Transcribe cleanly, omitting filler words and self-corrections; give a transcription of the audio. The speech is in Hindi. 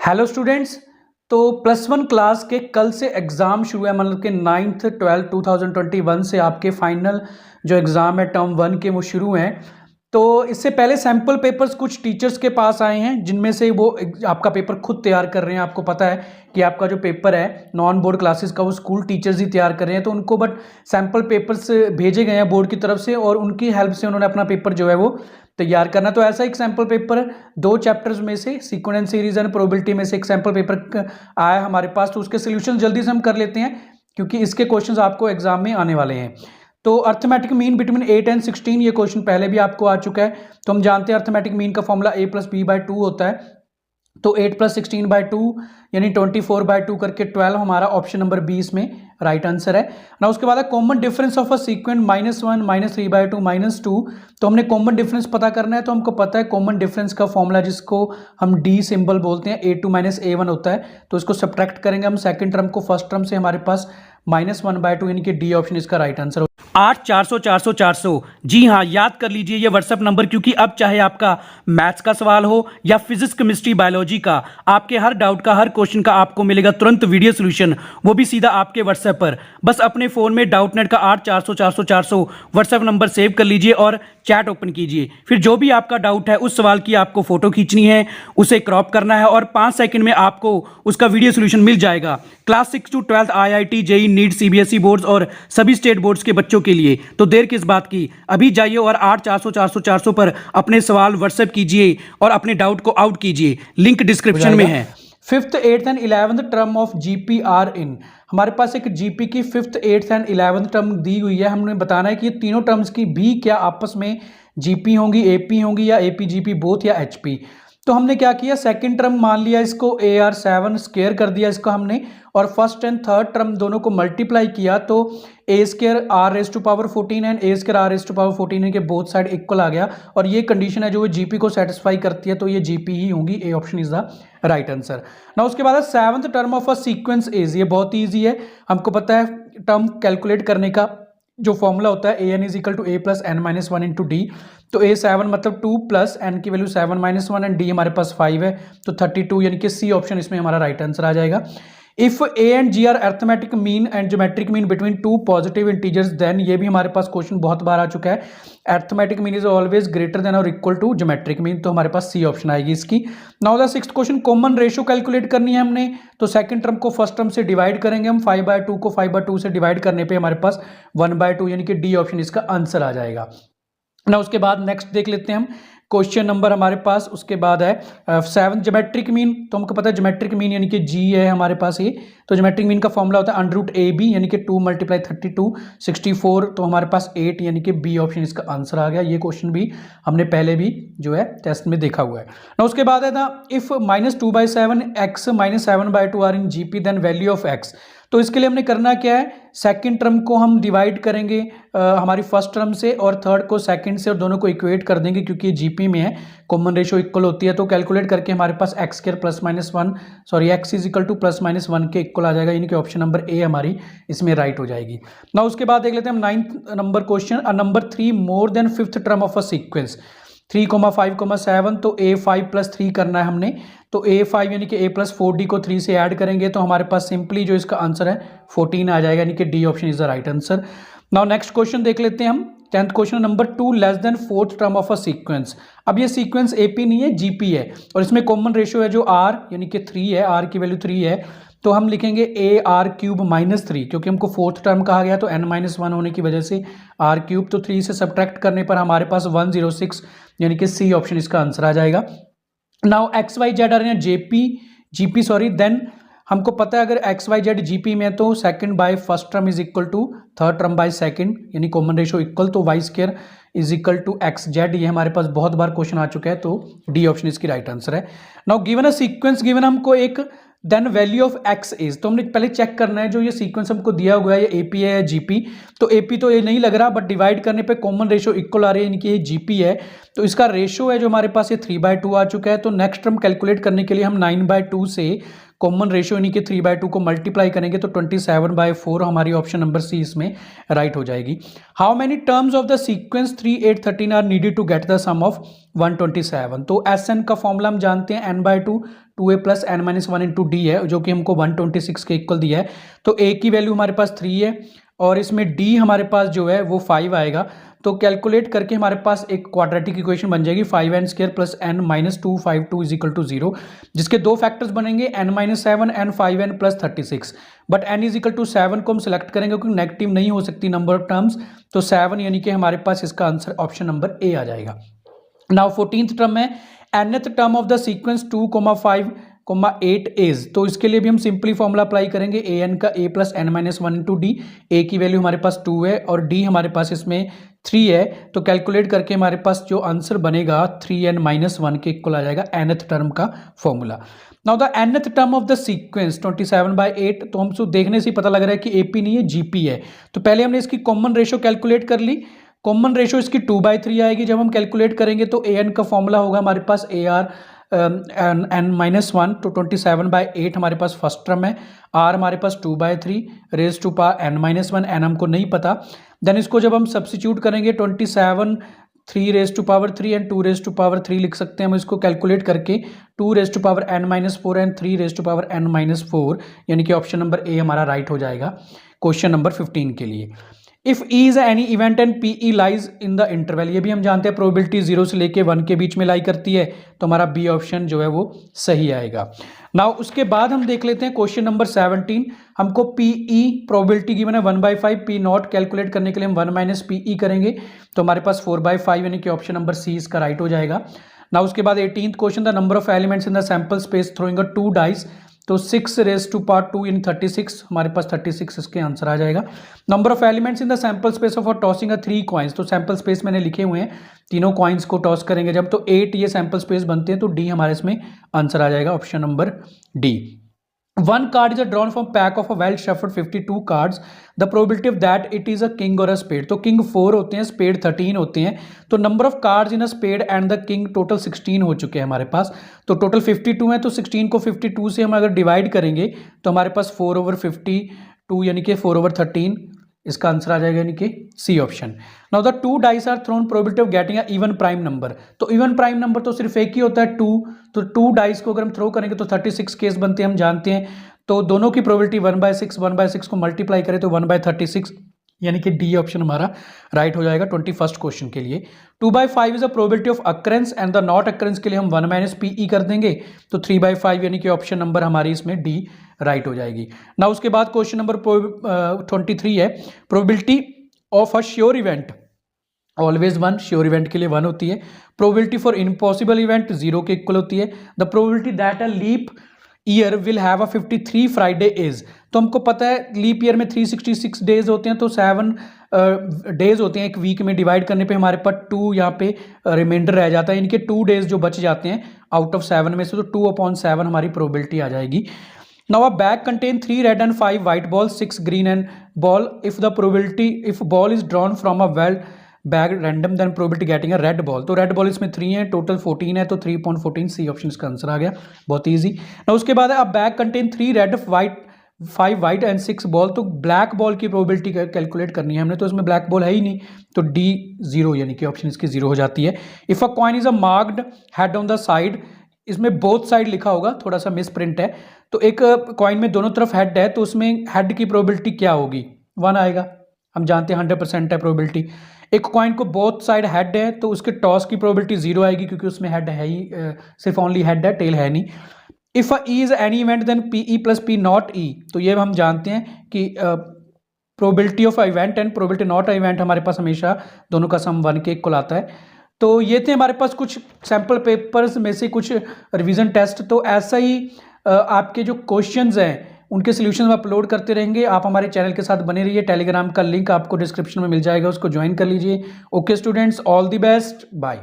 Hello students. तो +1 क्लास के कल से एग्ज़ाम शुरू है, मतलब कि 9th 12 2021 से आपके फाइनल जो एग्ज़ाम है टर्म 1 के वो शुरू हैं। तो इससे पहले सैम्पल पेपर्स कुछ टीचर्स के पास आए हैं, जिनमें से वो आपका पेपर खुद तैयार कर रहे हैं। आपको पता है कि आपका जो पेपर है नॉन बोर्ड क्लासेस का वो स्कूल टीचर्स ही तैयार कर रहे हैं, तो उनको बट सैम्पल पेपर्स भेजे गए हैं बोर्ड की तरफ से और उनकी हेल्प से उन्होंने अपना पेपर जो है वो तैयार करना। तो ऐसा एक सैम्पल पेपर 2 चैप्टर्स में से सीक्वेंस सीरीज एंड प्रोबेबिलिटी में से एक सैम्पल पेपर आया हमारे पास, तो उसके सोल्यूशन जल्दी से हम कर लेते हैं क्योंकि इसके क्वेश्चंस आपको एग्जाम में आने वाले हैं। तो अर्थमेटिक मीन बिटवीन 8 एंड 16 ये क्वेश्चन पहले भी आपको आ चुका है। तो हम जानते हैं अर्थमेटिक मीन का फॉर्मूला a+b/2 होता है। तो 8 + 16/2 यानी 24/2 करके 12 हमारा ऑप्शन नंबर 20 में राइट आंसर है ना। उसके बाद common difference of a sequence -1 -3/2 -2। तो हमने कॉमन डिफरेंस पता करना है। तो हमको पता है कॉमन डिफरेंस का फॉर्मूला जिसको हम डी सिंबल बोलते हैं a2 - a1 होता है। तो इसको सब्ट्रैक्ट करेंगे हम सेकंड टर्म को फर्स्ट टर्म से, हमारे पास -1/2 यानी कि डी ऑप्शन इसका राइट आंसर हो। 8 400 400 400 जी हाँ, याद कर लीजिए ये व्हाट्सएप नंबर, क्योंकि अब चाहे आपका मैथ्स का सवाल हो या फिजिक्स केमिस्ट्री बायोलॉजी का, आपके हर डाउट का हर क्वेश्चन का आपको मिलेगा तुरंत वीडियो सोल्यूशन, वो भी सीधा आपके व्हाट्सएप पर। बस अपने फोन में डाउटनेट का 8 400 400 400 व्हाट्सएप नंबर सेव कर लीजिए और चैट ओपन कीजिए। फिर जो भी आपका डाउट है उस सवाल की आपको फोटो खींचनी है, उसे क्रॉप करना है और 5 सेकंड में आपको उसका वीडियो सोल्यूशन मिल जाएगा। Class 6 to 12 IIT JEE NEET CBSE boards और सभी स्टेट बोर्ड्स के बच्चों के लिए। तो देर किस बात की, अभी जाइए और 8 400 400 400 पर अपने सवाल व्हाट्सएप कीजिए और अपने डाउट को आउट कीजिए, लिंक डिस्क्रिप्शन में है। 5th 8th and 11th term of GP are in. हमारे पास एक जीपी की 5th 8th and 11th term दी हुई है। हमने बताना है कि ये तीनों टर्म्स की भी क्या आपस में जीपी होंगी, एपी होंगी या एपी जीपी बोथ या एचपी। तो हमने क्या किया, सेकंड टर्म मान लिया इसको AR7 स्क्वायर कर दिया इसको हमने, और फर्स्ट एंड थर्ड टर्म दोनों को मल्टीप्लाई किया तो a² r⁴ and a² r⁴ के बोथ साइड इक्वल आ गया। और ये कंडीशन है जो वो जीपी को सेटिस्फाई करती है, तो ये जीपी ही होंगी। A option is the right answer ना। उसके बाद 7th term of a sequence is, ये बहुत ईजी है, हमको पता है टर्म कैलकुलेट करने का जो फॉर्मूला होता है an = a + n - 1 × d। तो a7 मतलब 2 + n की वैल्यू 7 - 1 एंड d हमारे पास 5 है, तो 32 यानी कि सी ऑप्शन इसमें हमारा राइट आंसर आ जाएगा। If a and g are arithmetic mean and geometric mean between 2 positive integers, then ये भी हमारे पास क्वेश्चन बहुत बार आ चुका है। Arithmetic mean is always greater than और इक्वल टू ज्योमेट्रिक मीन, तो हमारे पास सी ऑप्शन आएगी इसकी। Now the 6th question, common ratio calculate करनी है हमने। तो सेकंड टर्म को फर्स्ट टर्म से डिवाइड करेंगे हम, 5/2 को 5/2 से डिवाइड करने पे हमारे पास 1/2 यानी कि डी ऑप्शन इसका आंसर आ जाएगा ना। उसके बाद नेक्स्ट देख लेते हैं हम क्वेश्चन नंबर हमारे पास, उसके बाद है 7 ज्योमेट्रिक मीन। तो हमको पता है ज्योमेट्रिक मीन यानी कि जी है हमारे पास ये। तो ज्योमेट्रिक मीन का फॉर्मूला होता है √AB यानी कि 2 × 32 64, तो हमारे पास 8 यानी कि बी ऑप्शन इसका आंसर आ गया। ये क्वेश्चन भी हमने पहले भी जो है टेस्ट में देखा हुआ है ना। उसके बाद है ना, if -2/7 x - 7/2 are in GP then value of x। तो इसके लिए हमने करना क्या है, सेकंड टर्म को हम डिवाइड करेंगे हमारी फर्स्ट टर्म से और थर्ड को सेकंड से, और दोनों को इक्वेट कर देंगे क्योंकि जीपी में है, कॉमन रेशियो इक्वल होती है। तो कैलकुलेट करके हमारे पास x² x = +-1 के इक्वल आ जाएगा, यानी कि ऑप्शन नंबर ए हमारी इसमें राइट हो जाएगी ना। उसके बाद देख लेते हैं हम 9th number question, number 3 more than 5th term of a sequence 3, 5, 7। तो a5 + 3 करना है हमने। तो a5 यानी कि a + 4d को 3 से ऐड करेंगे तो हमारे पास सिंपली जो इसका आंसर है 14 आ जाएगा, यानी कि D option is the right answer. Now next question देख लेते हैं हम 10th question, number 2 less than 4th term of a sequence. अब ये सीक्वेंस एपी नहीं है, जीपी है, और इसमें कॉमन रेशियो है जो r यानी कि 3 है, r की वैल्यू 3 है। तो हम लिखेंगे AR³ -3, क्योंकि हमको 4th टर्म कहा गया तो n - 1 होने की वजह से r³। तो 3 से सब्ट्रैक्ट करने पर हमारे पास 106 यानी कि सी ऑप्शन इसका आंसर आ जाएगा। Now XYZ are in GP sorry, then हमको पता है अगर XYZ जीपी में तो second by first term is equal to third term by second, यानी कॉमन रेशियो इक्वल, तो y² = XZ। ये हमारे पास बहुत बार क्वेश्चन आ चुका है, तो डी ऑप्शन इसकी राइट आंसर है। Now given a sequence, given हमको एक then value of x is, तो हमने पहले चेक करना है जो ये सीक्वेंस हमको दिया हुआ है ये एपी है या जीपी। तो एपी तो ये नहीं लग रहा, बट डिवाइड करने पे कॉमन रेशियो इक्वल आ रही है, यानी कि ये जीपी है। तो इसका रेशो है जो हमारे पास ये 3/2 आ चुका है। तो नेक्स्ट टर्म कैलकुलेट करने के लिए हम 9/2 से कॉमन रेशियो यानी कि 3/2 को मल्टीप्लाई करेंगे तो 27/4 हमारी ऑप्शन नंबर सी इसमें राइट हो जाएगी। How many terms of the sequence 3, 8, 13 are needed to get the sum of 127। तो एस एन का फॉर्मूला हम जानते हैं n/2 2a plus n-1 into D है जो कि हमको 126 के इक्वल दिया है। तो a की वैल्यू हमारे पास 3 है और इसमें d हमारे पास जो है वो 5 आएगा। तो कैलकुलेट करके हमारे पास एक क्वाड्रेटिक इक्वेशन बन जाएगी 5n² plus n-252 is equal to 0, जिसके दो फैक्टर्स बनेंगे n-7 n 5n plus 36। But n is equal to 7 को हम सिलेक्ट करेंगे क्योंकि नेगेटिव नहीं हो सकती नंबर ऑफ टर्म्स, तो 7 यानी कि हमारे पास इसका आंसर ऑप्शन नंबर ए आ जाएगा। नाउ 14th टर्म है nth term of the sequence 2, 5, 8 is. तो इसके लिए भी हम सिंपली फॉर्मूला अप्लाई करेंगे an का a plus n-1 into D. A की वैल्यू हमारे पास 2 है और d हमारे पास इसमें 3 है। तो कैलकुलेट करके हमारे पास जो आंसर बनेगा 3n-1 के इक्वल आ जाएगा nth टर्म का formula. Now the nth term of the sequence 27/8, तो हमको देखने से ही पता लग रहा है कि AP नहीं है GP है। तो पहले हमने इसकी कॉमन रेशो कैलकुलेट कर ली। कॉमन रेशो इसकी 2/3 आएगी। जब हम कैलकुलेट करेंगे तो an का फॉर्मूला होगा हमारे पास AR n-1, तो 27/8 हमारे पास फर्स्ट टर्म है। r हमारे पास 2/3 raise to power n-1, n हमको नहीं पता। देन इसको जब हम सब्सिट्यूट करेंगे 27 3 raise to power 3 and 2 raise to power 3 लिख सकते हैं हम इसको कैलकुलेट करके 2 raise to power n-4 and 3 raise to power n-4, यानी कि ऑप्शन नंबर ए हमारा राइट हो जाएगा क्वेश्चन नंबर 15 के लिए। If E is any event and P E lies in the interval, ये भी हम जानते हैं प्रोबेबिलिटी 0 से लेके 1 के बीच में लाई करती है, तो हमारा बी ऑप्शन जो है वो सही आएगा। नाउ उसके बाद हम देख लेते हैं क्वेश्चन नंबर 17। हमको पी ई प्रोबेबिलिटी गिवन है 1/5, पी नॉट कैलकुलेट करने के लिए हम 1 माइनस पी ई करेंगे, तो हमारे पास 4/5 यानी कि ऑप्शन नंबर सी इसका राइट हो जाएगा। नाउ उसके बाद 18th question, the number of elements in the sample space throwing a 2 dice, तो 6 रेज टू पावर 2 इन 36, हमारे पास 36 इसके आंसर आ जाएगा। Number of elements in the sample space of tossing a 3 coins, तो सैंपल स्पेस मैंने लिखे हुए हैं, तीनों कॉइन्स को टॉस करेंगे जब, तो 8 ये सैंपल स्पेस बनते हैं, तो डी हमारे इसमें आंसर आ जाएगा option number D. 1 card is drawn from pack of a well shuffled 52 cards. The probability of that it is a king or a spade. तो king 4 होते हैं, spade 13 होते हैं, तो number of cards in a spade and the king total 16 हो चुके हैं हमारे पास। तो टोटल 52 है, तो 16 को 52 से हम अगर डिवाइड करेंगे तो हमारे पास 4/52 यानी कि 4/13 इसका आंसर आ जाएगा, यानी कि C option. Now the 2 dice are thrown, probability of getting a even prime number, तो इवन प्राइम नंबर तो सिर्फ एक ही होता है 2, तो 2 डाइस को अगर हम थ्रो करेंगे तो 36 केस बनते हैं, हम जानते हैं। तो दोनों की प्रोबेबिलिटी 1/6 को मल्टीप्लाई करें तो 1/36, यानी कि डी ऑप्शन हमारा राइट हो जाएगा 21st क्वेश्चन के लिए। 2/5 is a probability of occurrence and the not occurrence के लिए हम 1 माइनस पी ई कर देंगे, तो 3/5 यानी कि ऑप्शन नंबर हमारी इसमें डी राइट हो जाएगी। ना उसके बाद क्वेश्चन नंबर 23 है, probability of a sure event always 1, sure event के लिए 1 होती है। प्रोबेबिलिटी फॉर इम्पॉसिबल इवेंट 0 के इक्वल होती है। The probability that a leap year will have a 53 Friday is, तो हमको पता है लीप ईयर में 366 डेज होते हैं, तो 7 डेज होते हैं एक वीक में, डिवाइड करने पे हमारे पास 2 यहाँ पे रिमाइंडर रह जाता है, इनके 2 डेज जो बच जाते हैं आउट ऑफ 7 में से, तो 2/7 हमारी प्रोबेबिलिटी आ जाएगी। Now a bag contain 3 red and 5 white balls, 6 green and ball. If the probability, if ball is drawn from a well bag random, then probability getting a red ball. तो red ball इसमें 3 है, टोटल 14 है, तो 3.14 सी ऑप्शन इसका आंसर आ गया, बहुत इजी। ना उसके बाद है, अब bag contain 3 red 5 white and 6 ball, तो ब्लैक बॉल की प्रोबेबिलिटी कैलकुलेट करनी है हमने, तो इसमें ब्लैक बॉल है ही नहीं, तो डी 0 यानी कि ऑप्शन इसकी 0 हो जाती है। If a coin is a marked head on the side, इसमें बोथ साइड लिखा होगा, थोड़ा सा मिस प्रिंट है, तो एक कॉइन में दोनों तरफ हेड है, तो उसमें हेड की प्रोबेबिलिटी क्या होगी, 1 आएगा, हम जानते हैं 100% है प्रोबेबिलिटी। एक कॉइन को बोथ साइड हेड है, तो उसके टॉस की प्रोबेबिलिटी 0 आएगी, क्योंकि उसमें हेड है ही, सिर्फ ओनली हेड है, टेल है नहीं। If a E is any event then P E plus P not E, तो ये हम जानते हैं कि probability of event and probability not event हमारे पास हमेशा दोनों का सम 1 के इक्वल आता है। तो ये थे हमारे पास कुछ सैम्पल पेपर्स में से कुछ रिवीजन टेस्ट। तो ऐसा ही आपके जो क्वेश्चंस हैं उनके सॉल्यूशन हम अपलोड करते रहेंगे। आप हमारे चैनल के साथ बने रहिए। टेलीग्राम का लिंक आपको डिस्क्रिप्शन में मिल जाएगा, उसको ज्वाइन कर लीजिए। Okay students, all the best, bye.